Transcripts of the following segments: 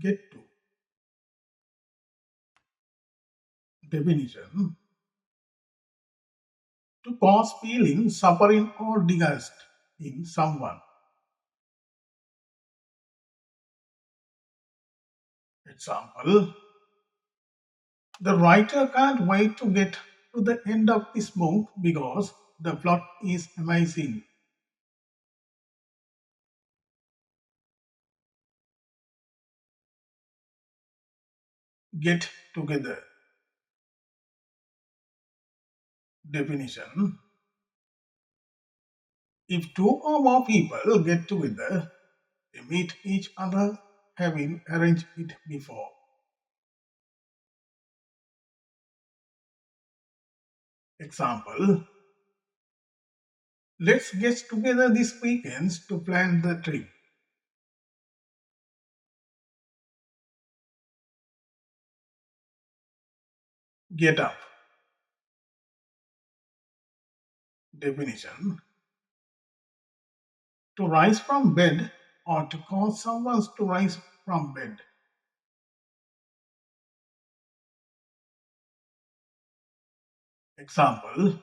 get to. Definition: to cause feeling, suffering, or disgust in someone. Example: the writer can't wait to get to the end of this book because the plot is amazing. Get together. Definition: if two or more people get together, they meet each other having arranged it before. Example: let's get together this weekend to plan the trip. Get up. Definition: to rise from bed or to cause someone to rise from bed. Example: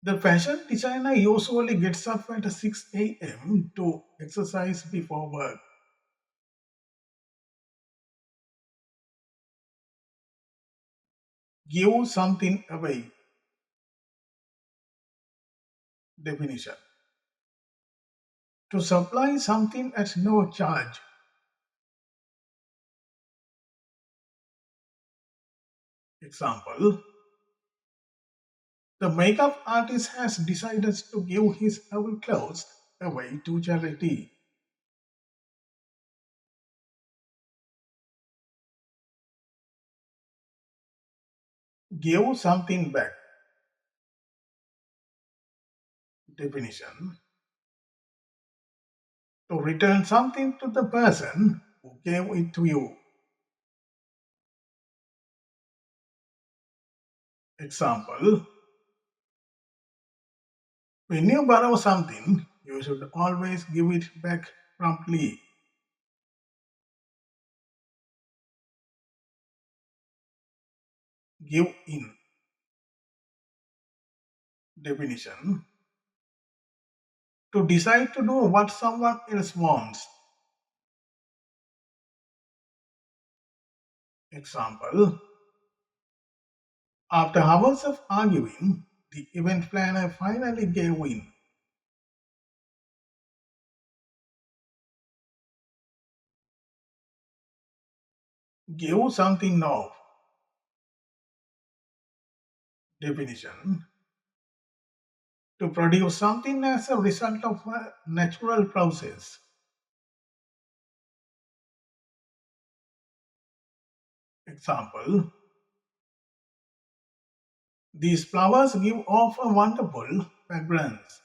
the fashion designer usually gets up at 6 a.m. to exercise before work. Give something away. Definition: to supply something at no charge. Example: the makeup artist has decided to give his old clothes away to charity. Give something back. Definition: to return something to the person who gave it to you. Example: when you borrow something, you should always give it back promptly. Give in. Definition: to decide to do what someone else wants. Example: after hours of arguing, the event planner finally gave in. Give something now. Definition: to produce something as a result of a natural process. Example: these flowers give off a wonderful fragrance.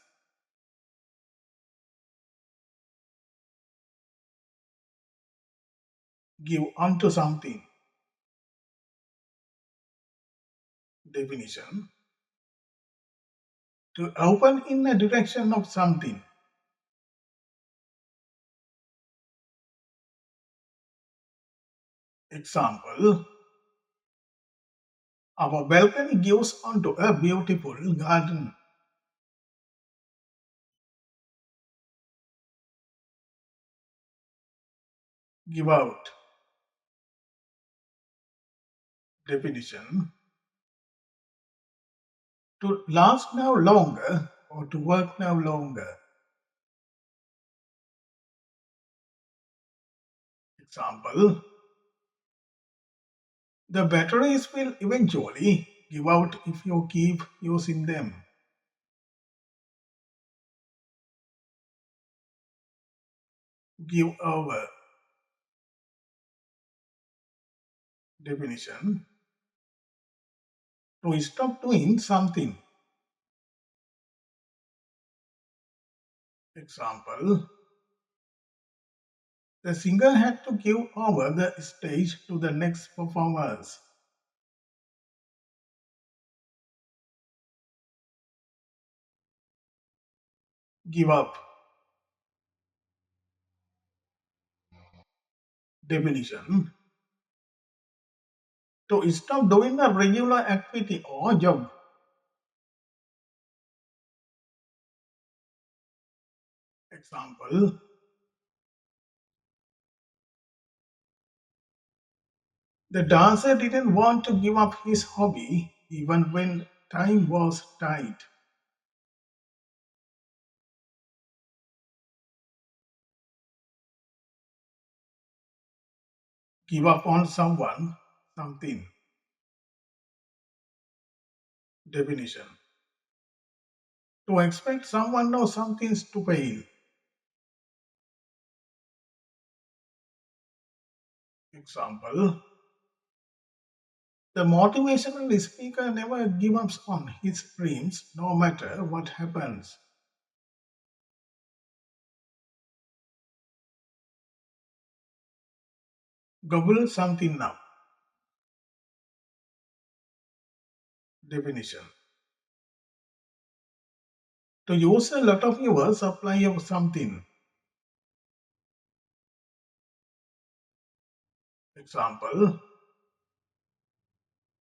Give unto something. Definition: to open in a direction of something. Example: our balcony gives onto a beautiful garden. Give out. Definition: to last no longer or to work no longer. Example: the batteries will eventually give out if you keep using them. Give over. Definition: to stop doing something. Example: the singer had to give over the stage to the next performers. Give up. Definition: to stop doing a regular activity or job. Example: the dancer didn't want to give up his hobby even when time was tight. Give up on someone, something. Definition: to expect someone or something to fail. Example: the motivational speaker never gives up on his dreams no matter what happens. Gobble something up. Definition: to use a lot of your supply of something. Example: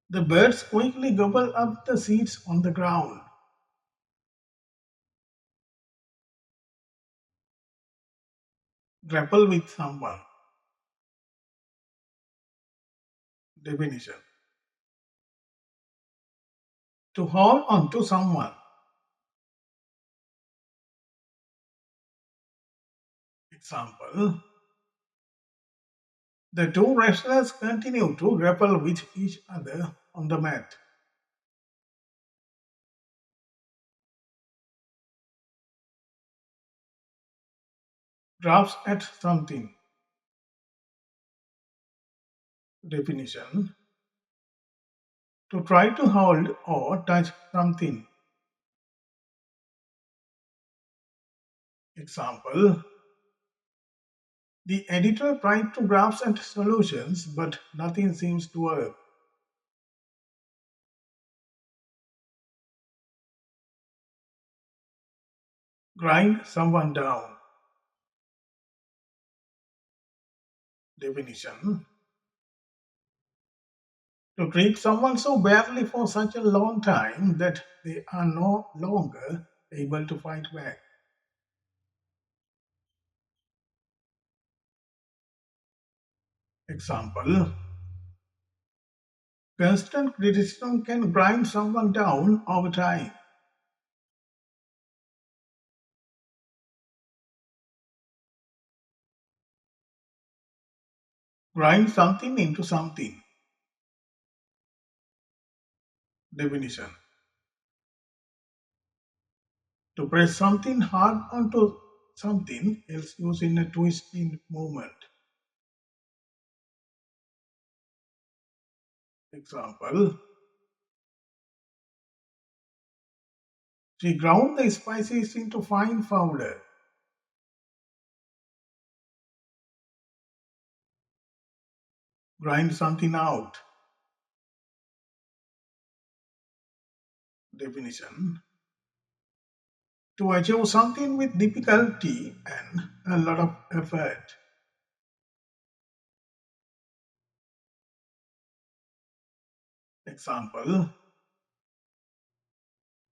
the birds quickly gobble up the seeds on the ground. Grapple with someone. Definition: to hold on to someone. Example: the two wrestlers continue to grapple with each other on the mat. Grasp at something. Definition: to try to hold or touch something. Example: the editor tried to grasp at solutions, but nothing seems to work. Grind someone down. Definition: to treat someone so badly for such a long time that they are no longer able to fight back. Example: constant criticism can grind someone down over time. Grind something into something. Definition: to press something hard onto something else using a twisting movement. Example: she ground the spices into fine powder. Grind something out. Definition: to achieve something with difficulty and a lot of effort. Example: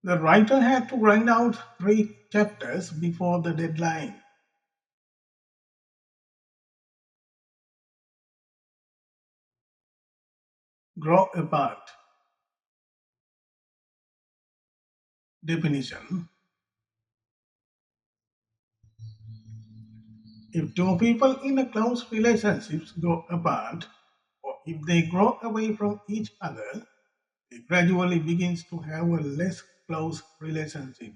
the writer had to grind out 3 chapters before the deadline. Grow apart. Definition: if two people in a close relationship grow apart, or if they grow away from each other, they gradually begins to have a less close relationship.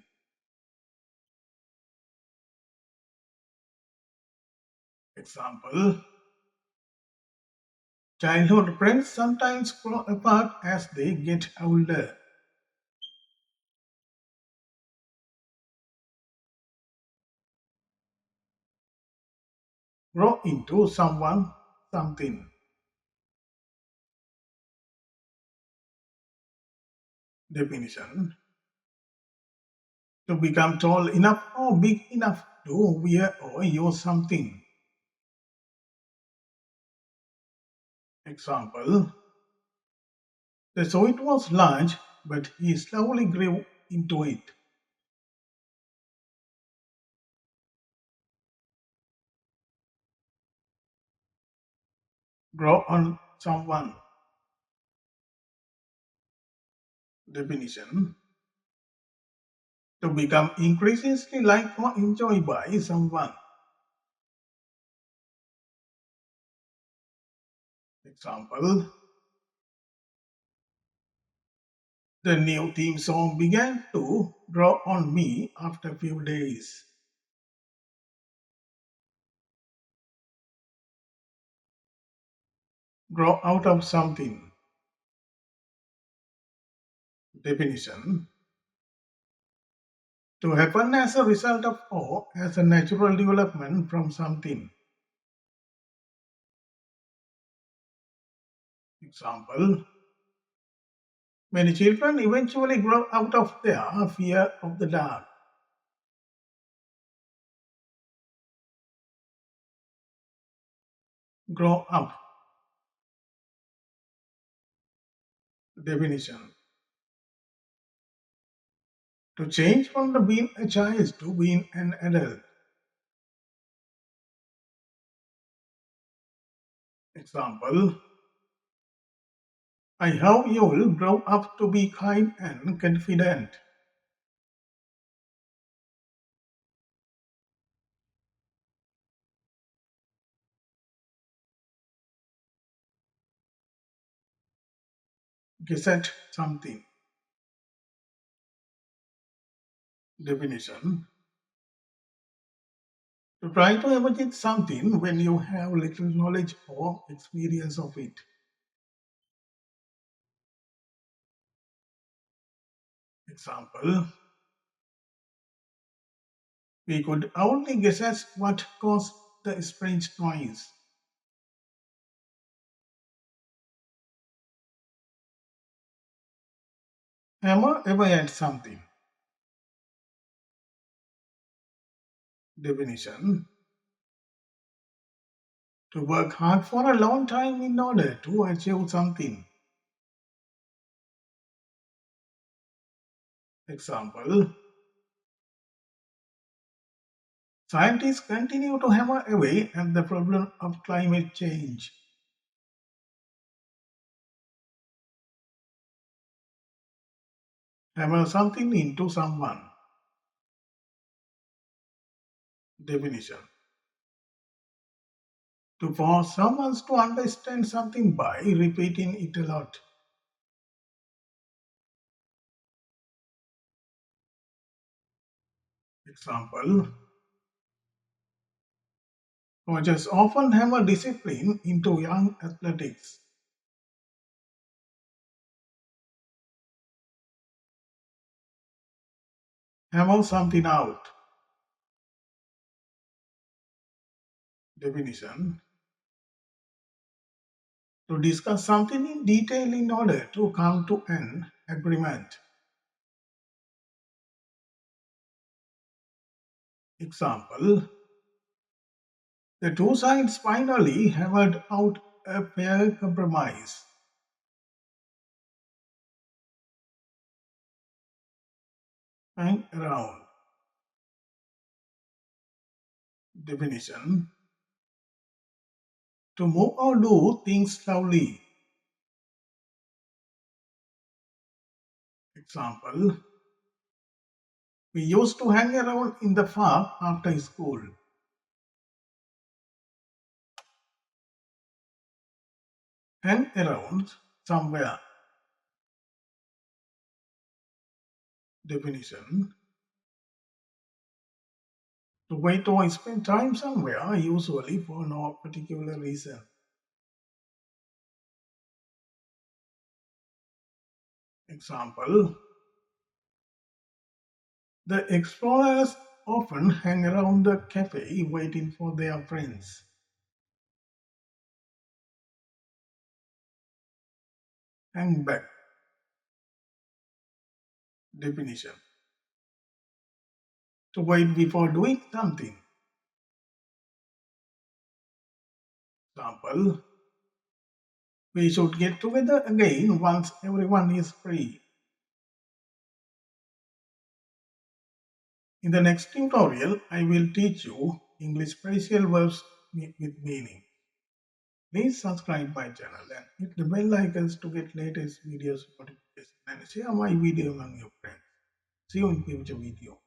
Example: childhood friends sometimes grow apart as they get older. Grow into someone, something. Definition: to become tall enough or big enough to wear or use something. Example, the suit was large, but he slowly grew into it. Grow on someone. Definition, to become increasingly liked or enjoyed by someone. Example, the new theme song began to grow on me after a few days. Grow out of something. Definition, to happen as a result of or as a natural development from something. Example, many children eventually grow out of their fear of the dark. Grow up. Definition, to change from the being a child to being an adult. Example, I hope you will grow up to be kind and confident. Gazette something. Definition, to try to imitate something when you have little knowledge or experience of it. Example, we could only guess at what caused the strange noise. Hammer away at something. Definition, to work hard for a long time in order to achieve something. Example, scientists continue to hammer away at the problem of climate change. Hammer something into someone. Definition, to force someone to understand something by repeating it a lot. Example, coaches often hammer discipline into young athletics. Hammer something out. Definition, to discuss something in detail in order to come to an agreement. Example, the two sides finally hammered out a fair compromise. Hang around. Definition, to move or do things slowly. Example, we used to hang around in the park after school. Hang around somewhere. Definition, to wait or spend time somewhere, usually for no particular reason. Example, the explorers often hang around the cafe waiting for their friends. Hang back. Definition, to wait before doing something. Example, We should get together again once everyone is free. In the next tutorial, I will teach you English phrasal verbs with meaning. Please subscribe my channel and hit the bell icons to get latest videos notifications and share my video among your friends. See you in future video.